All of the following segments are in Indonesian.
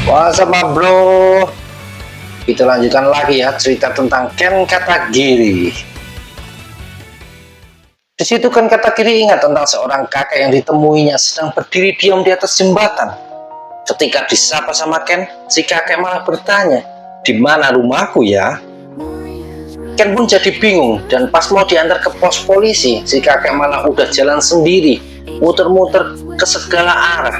Wah, sama bro, kita lanjutkan lagi ya cerita tentang Ken Katagiri. Di situ Ken Katagiri ingat tentang seorang kakek yang ditemuinya sedang berdiri diam di atas jembatan. Ketika disapa sama Ken, si kakek malah bertanya, "Di mana rumahku ya?" Ken pun jadi bingung, dan pas mau diantar ke pos polisi, si kakek malah udah jalan sendiri, muter-muter ke segala arah.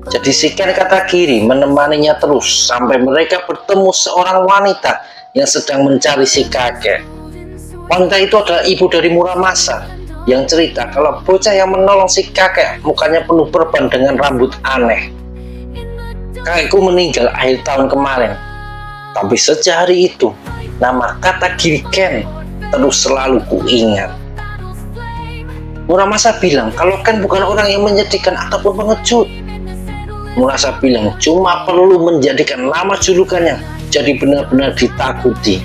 Jadi si Ken Katagiri menemaninya terus sampai mereka bertemu seorang wanita yang sedang mencari si kakek. Wanita itu adalah ibu dari Muramasa yang cerita kalau bocah yang menolong si kakek mukanya penuh perban dengan rambut aneh. "Kakekku meninggal akhir tahun kemarin, tapi sejak hari itu nama Katagiri Ken terus selalu kuingat." Muramasa bilang kalau Ken bukan orang yang menyedihkan ataupun pengecut. Muramasa bilang cuma perlu menjadikan nama julukannya jadi benar-benar ditakuti.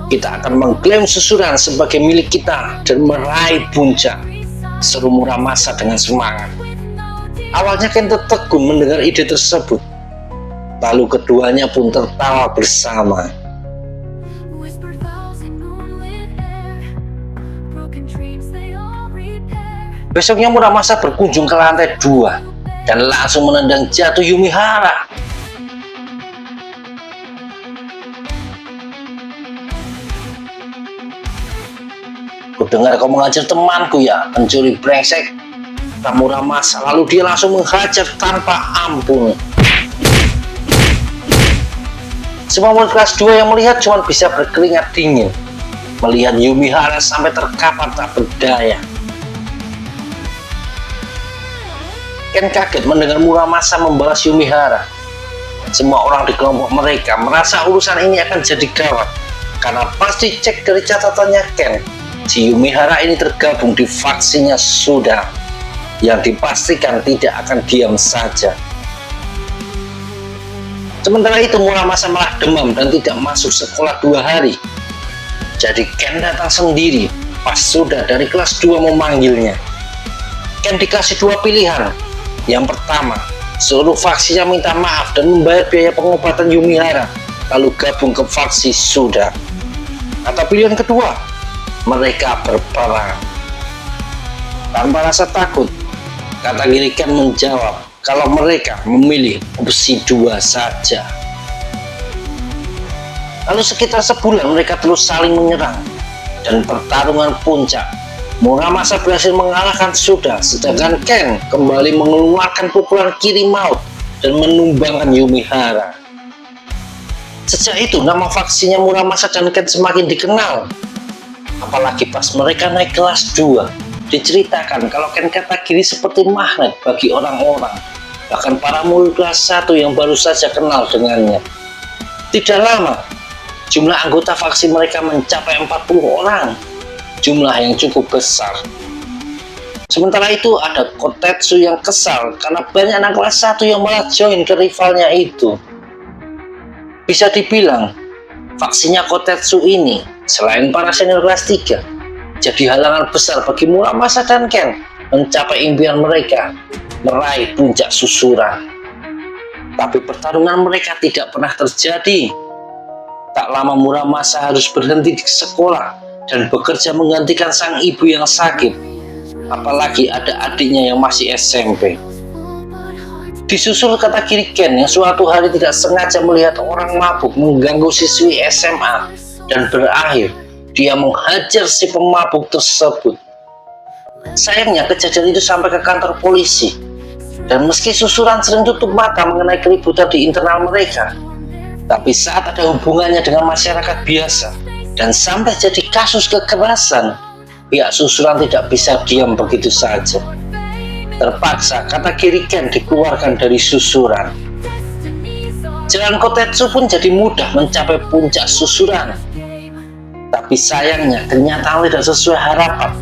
"Kita akan mengklaim susuran sebagai milik kita dan meraih puncak," seru Muramasa dengan semangat. Awalnya Ken tertegun mendengar ide tersebut, lalu keduanya pun tertawa bersama. Besoknya Muramasa berkunjung ke lantai 2 dan langsung menendang jatuh Yumihara. "Kudengar kau mengajar temanku ya, pencuri brengsek," kata Muramasa, lalu dia langsung menghajar tanpa ampun. Semua murid kelas 2 yang melihat cuma bisa berkeringat dingin melihat Yumihara sampai terkapar tak berdaya. Ken kaget mendengar Muramasa membalas Yumihara. Semua orang di kelompok mereka merasa urusan ini akan jadi gawat, karena pasti cek dari catatannya Ken, si Yumihara ini tergabung di faksinya Suda, yang dipastikan tidak akan diam saja. Sementara itu Muramasa malah demam dan tidak masuk sekolah 2 hari. Jadi Ken datang sendiri pas Suda dari kelas 2 memanggilnya. Ken dikasih 2 pilihan. Yang pertama, seluruh faksinya minta maaf dan membayar biaya pengobatan Yumihara, lalu gabung ke faksi Suda. Atau pilihan kedua, mereka berperang. Tanpa rasa takut, Katagiri Ken menjawab kalau mereka memilih opsi 2 saja. Lalu sekitar sebulan mereka terus saling menyerang, dan pertarungan puncak. Muramasa berhasil mengalahkan Suda, sedangkan Ken kembali mengeluarkan pukulan kiri maut dan menumbangkan Yumihara. Sejak itu nama faksinya Muramasa dan Ken semakin dikenal. Apalagi pas mereka naik kelas 2, diceritakan kalau Ken Katagiri seperti magnet bagi orang-orang, bahkan para murid kelas 1 yang baru saja kenal dengannya. Tidak lama, jumlah anggota faksi mereka mencapai 40 orang. Jumlah yang cukup besar. Sementara itu ada Kotetsu yang kesal karena banyak anak kelas 1 yang malah join ke rivalnya itu. Bisa dibilang faksinya Kotetsu ini selain para senior kelas 3 jadi halangan besar bagi Muramasa dan Ken mencapai impian mereka meraih puncak susuran. Tapi pertarungan mereka tidak pernah terjadi. Tak lama Muramasa harus berhenti di sekolah dan bekerja menggantikan sang ibu yang sakit, apalagi ada adiknya yang masih SMP. Disusul Katagiri Ken yang suatu hari tidak sengaja melihat orang mabuk mengganggu siswi SMA, dan berakhir dia menghajar si pemabuk tersebut. Sayangnya kejadian itu sampai ke kantor polisi, dan meski susuran sering tutup mata mengenai keributan di internal mereka, tapi saat ada hubungannya dengan masyarakat biasa dan sampai jadi kasus kekerasan, pihak susuran tidak bisa diam begitu saja. Terpaksa Katagiri Ken dikeluarkan dari susuran. Jalan Kotetsu pun jadi mudah mencapai puncak susuran. Tapi sayangnya ternyata tidak sesuai harapan.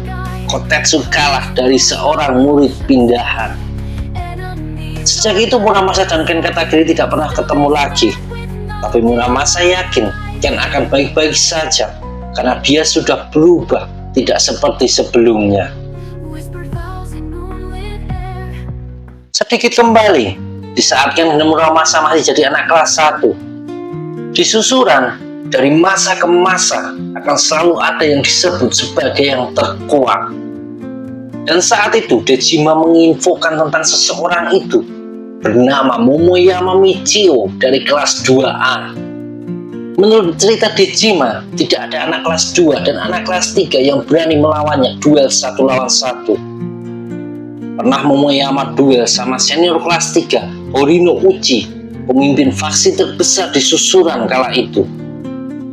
Kotetsu kalah dari seorang murid pindahan. Sejak itu Muramasa dan Ken Katagiri tidak pernah ketemu lagi. Tapi Muramasa yakin Ken akan baik-baik saja karena dia sudah berubah, tidak seperti sebelumnya. Sedikit kembali, di saat Ken dan Muramasa masih jadi anak kelas 1. Di susuran, dari masa ke masa akan selalu ada yang disebut sebagai yang terkuat. Dan saat itu Dejima menginfokan tentang seseorang itu bernama Momoyama Michio dari kelas 2A. Menurut cerita Dejima, tidak ada anak kelas 2 dan anak kelas 3 yang berani melawannya duel 1 lawan 1. Pernah Momoyama duel sama senior kelas 3, Horino Uchi, pemimpin faksi terbesar di susuran kala itu.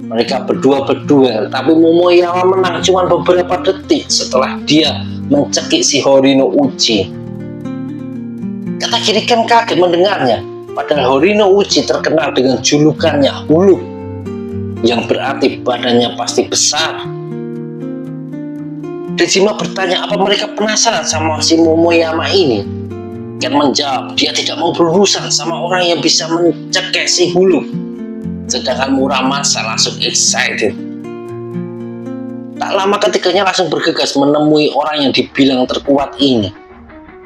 Mereka berdua berduel, tapi Momoyama menang cuma beberapa detik setelah dia mencekik si Horino Uchi. Kata kiri Ken kaget mendengarnya, padahal Horino Uchi terkenal dengan julukannya Huluk, yang berarti badannya pasti besar. Dejima bertanya apa mereka penasaran sama si Momoyama ini. Ken menjawab dia tidak mau berurusan sama orang yang bisa mencekik si Huluk. Sedangkan Muramasa langsung excited. Tak lama ketiganya langsung bergegas menemui orang yang dibilang terkuat ini.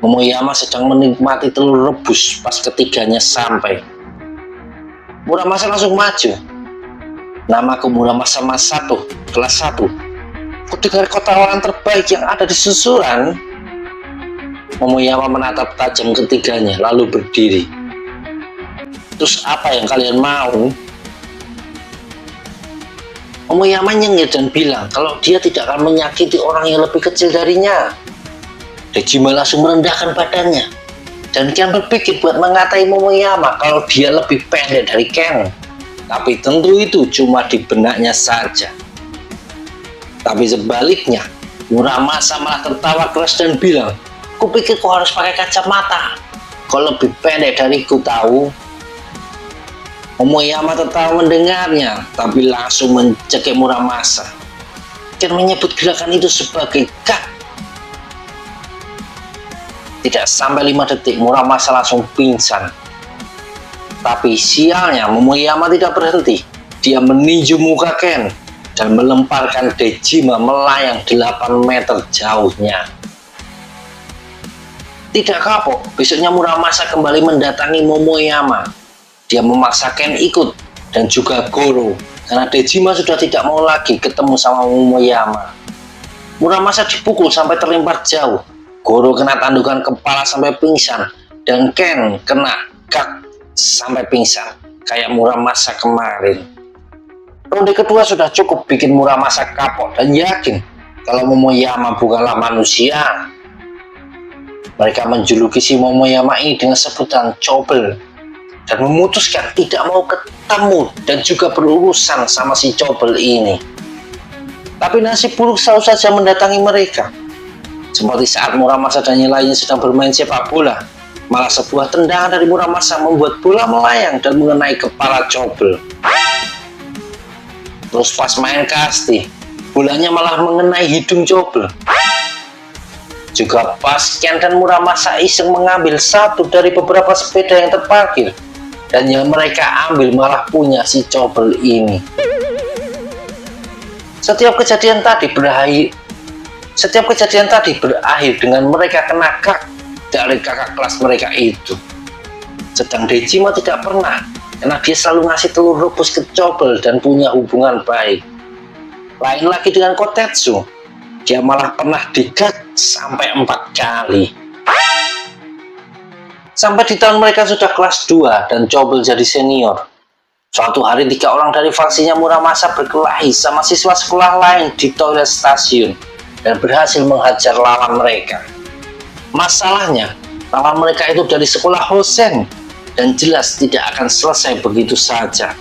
Momoyama sedang menikmati telur rebus pas ketiganya sampai. Muramasa langsung maju. Namaku Muramasa Masato, kelas 1. Kudengar kau tawaran terbaik yang ada di susuran. Momoyama menatap tajam ketiganya lalu berdiri. Terus apa yang kalian mau? Momoyama nyengir dan bilang kalau dia tidak akan menyakiti orang yang lebih kecil darinya. Dejima langsung merendahkan badannya dan Ken berpikir buat mengatai Momoyama kalau dia lebih pendek dari Ken. Tapi tentu itu cuma di benaknya saja. Tapi sebaliknya, Muramasa malah tertawa keras dan bilang, "Kupikir kau harus pakai kacamata. Kau lebih pendek dariku tahu." Momoyama tertawa mendengarnya, tapi langsung mencekik Muramasa. Ken menyebut gerakan itu sebagai cut. Tidak sampai 5 detik, Muramasa langsung pingsan. Tapi sialnya, Momoyama tidak berhenti. Dia meninju muka Ken dan melemparkan Dejima melayang 8 meter jauhnya. Tidak kapok, besoknya Muramasa kembali mendatangi Momoyama. Dia memaksa Ken ikut dan juga Goro karena Dejima sudah tidak mau lagi ketemu sama Momoyama. Muramasa dipukul sampai terlempar jauh. Goro kena tandukan kepala sampai pingsan dan Ken kena gak sampai pingsan kayak Muramasa kemarin. Ronde kedua sudah cukup bikin Muramasa kapok dan yakin kalau Momoyama bukanlah manusia. Mereka menjuluki si Momoyama ini dengan sebutan Chobel dan memutuskan tidak mau ketemu dan juga berurusan sama si Chobel ini. Tapi nasib buruk selalu saja mendatangi mereka. Seperti saat Muramasa dan yang lainnya sedang bermain sepak bola, malah sebuah tendangan dari Muramasa membuat bola melayang dan mengenai kepala Chobel. Terus pas main kasti, bolanya malah mengenai hidung Chobel. Juga pas Ken dan Muramasa iseng mengambil satu dari beberapa sepeda yang terparkir, dan yang mereka ambil malah punya si Chobel ini. Setiap kejadian tadi berakhir dengan mereka kena kak dari kakak kelas mereka itu. Sedang Dejima tidak pernah, karena dia selalu ngasih telur rebus ke Chobel dan punya hubungan baik. Lain lagi dengan Kotetsu, dia malah pernah digat sampai 4 kali. Sampai di tahun mereka sudah kelas 2 dan Chobel jadi senior. Suatu hari 3 orang dari faksinya Muramasa berkelahi sama siswa sekolah lain di toilet stasiun dan berhasil menghajar lawan mereka. Masalahnya, lawan mereka itu dari sekolah Hosen dan jelas tidak akan selesai begitu saja.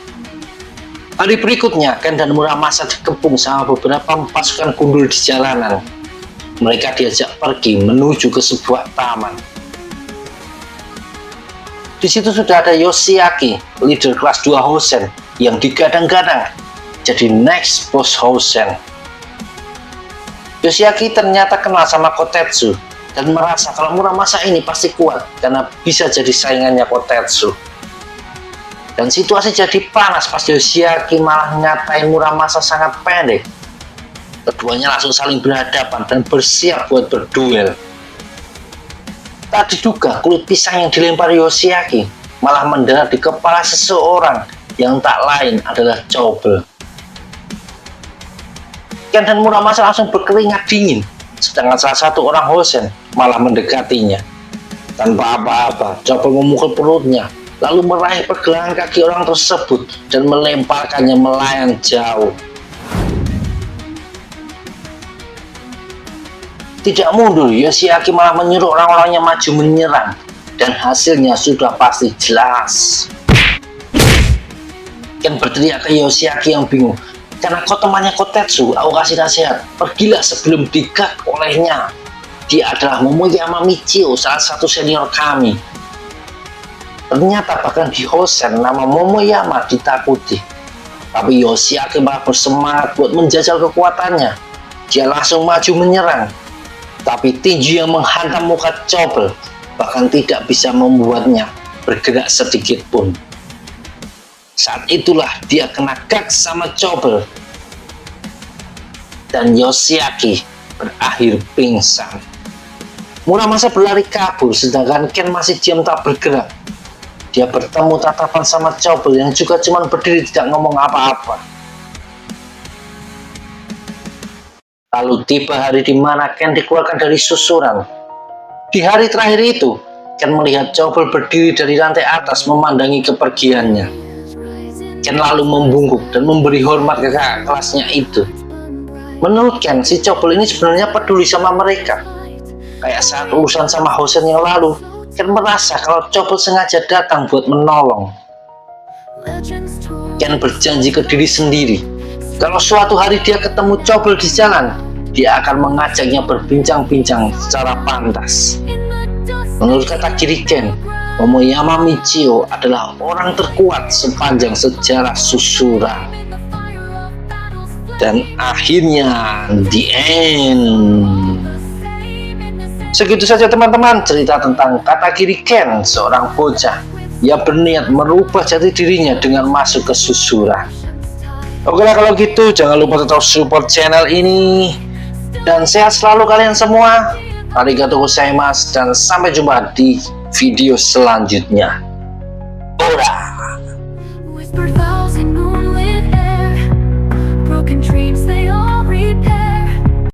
Hari berikutnya, Ken dan Muramasa dikepung sama beberapa pasukan gundul di jalanan. Mereka diajak pergi menuju ke sebuah taman. Di situ sudah ada Yoshiaki, leader kelas 2 Hosen, yang digadang-gadang jadi next boss Hosen. Yoshiaki ternyata kenal sama Kotetsu dan merasa kalau Muramasa ini pasti kuat karena bisa jadi saingannya Kotetsu. Dan situasi jadi panas pas Yoshiaki malah ngatain Muramasa sangat pendek. Keduanya langsung saling berhadapan dan bersiap buat berduel. Tak diduga kulit pisang yang dilempar Yoshiaki malah mendarat di kepala seseorang yang tak lain adalah Chobel. Ken dan Muramasa langsung berkeringat dingin, sedangkan salah satu orang Hosen malah mendekatinya. Tanpa apa-apa, Chobel memukul perutnya, lalu meraih pergelangan kaki orang tersebut dan melemparkannya melayang jauh. Tidak mundur, Yoshiaki malah menyuruh orang-orangnya maju menyerang, dan hasilnya sudah pasti jelas. Ken berteriak ke Yoshiaki yang bingung, karena kau temannya Kotetsu, aku kasih nasihat, pergilah sebelum digag olehnya. Dia adalah Momoyama Michio, salah satu senior kami. Ternyata bahkan di Hosen nama Momoyama ditakuti. Tapi Yoshiaki malah bersemangat buat menjajal kekuatannya. Dia langsung maju menyerang. Tapi tinju yang menghantam muka Chobel bahkan tidak bisa membuatnya bergerak sedikit pun. Saat itulah dia kena gag sama Chobel. Dan Yoshiaki berakhir pingsan. Muramasa berlari kabur sedangkan Ken masih diam tak bergerak. Dia bertemu tatapan sama Chobel yang juga cuma berdiri tidak ngomong apa-apa. Lalu tiba hari di mana Ken dikeluarkan dari susuran. Di hari terakhir itu, Ken melihat Chobel berdiri dari lantai atas memandangi kepergiannya. Ken lalu membungkuk dan memberi hormat ke kakak kelasnya itu. Menurut Ken, si Chobel ini sebenarnya peduli sama mereka. Kayak saat urusan sama Hosen yang lalu, Ken merasa kalau Chobel sengaja datang buat menolong. Ken berjanji ke diri sendiri, kalau suatu hari dia ketemu Chobel di jalan, dia akan mengajaknya berbincang-bincang secara pantas. Menurut kata kiri Ken, Momoyama Michio adalah orang terkuat sepanjang sejarah susuran. Dan akhirnya, the end. Segitu saja teman-teman cerita tentang kata kiri Ken, seorang bocah yang berniat merubah jati dirinya dengan masuk ke susuran. Oke lah kalau gitu, jangan lupa tetap support channel ini. Dan sehat selalu kalian semua. Arigatou gozaimasu dan sampai jumpa di video selanjutnya. Ora.